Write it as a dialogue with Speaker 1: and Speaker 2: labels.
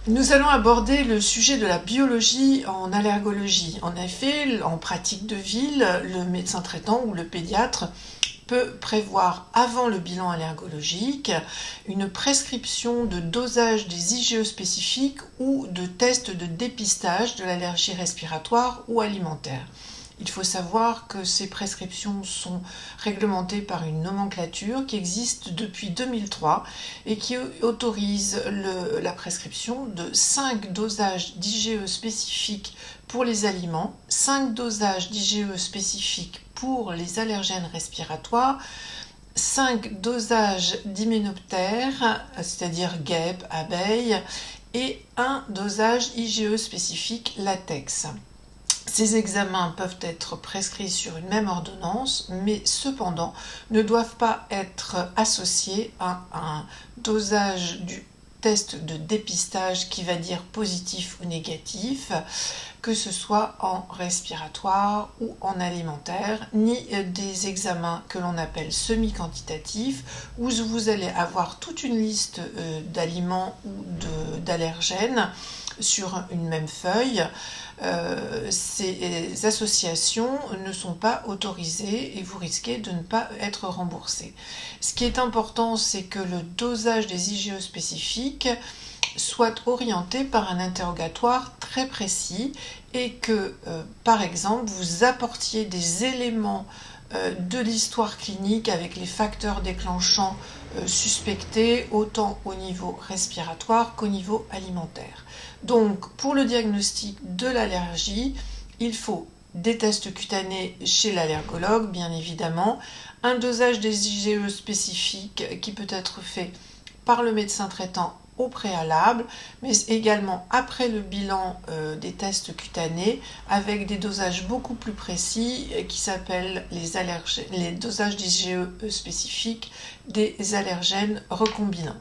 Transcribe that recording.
Speaker 1: Nous allons aborder le sujet de la biologie en allergologie. En effet, en pratique de ville, le médecin traitant ou le pédiatre peut prévoir avant le bilan allergologique une prescription de dosage des IgE spécifiques ou de tests de dépistage de l'allergie respiratoire ou alimentaire. Il faut savoir que ces prescriptions sont réglementées par une nomenclature qui existe depuis 2003 et qui autorise la prescription de 5 dosages d'IgE spécifiques pour les aliments, 5 dosages d'IgE spécifiques pour les allergènes respiratoires, 5 dosages d'hyménoptères, c'est-à-dire guêpes, abeilles, et un dosage IgE spécifique latex. Ces examens peuvent être prescrits sur une même ordonnance, mais cependant ne doivent pas être associés à un dosage du test de dépistage qui va dire positif ou négatif, que ce soit en respiratoire ou en alimentaire, ni des examens que l'on appelle semi-quantitatifs, où vous allez avoir toute une liste d'aliments ou d'allergènes sur une même feuille. Ces associations ne sont pas autorisées et vous risquez de ne pas être remboursé. Ce qui est important, c'est que le dosage des IgE spécifiques soit orienté par un interrogatoire très précis et que, par exemple, vous apportiez des éléments de l'histoire clinique avec les facteurs déclenchants suspectés autant au niveau respiratoire qu'au niveau alimentaire. Donc, pour le diagnostic de l'allergie, il faut des tests cutanés chez l'allergologue, bien évidemment, un dosage des IgE spécifiques qui peut être fait par le médecin traitant au préalable, mais également après le bilan des tests cutanés, avec des dosages beaucoup plus précis qui s'appellent les dosages d'IgE spécifiques des allergènes recombinants.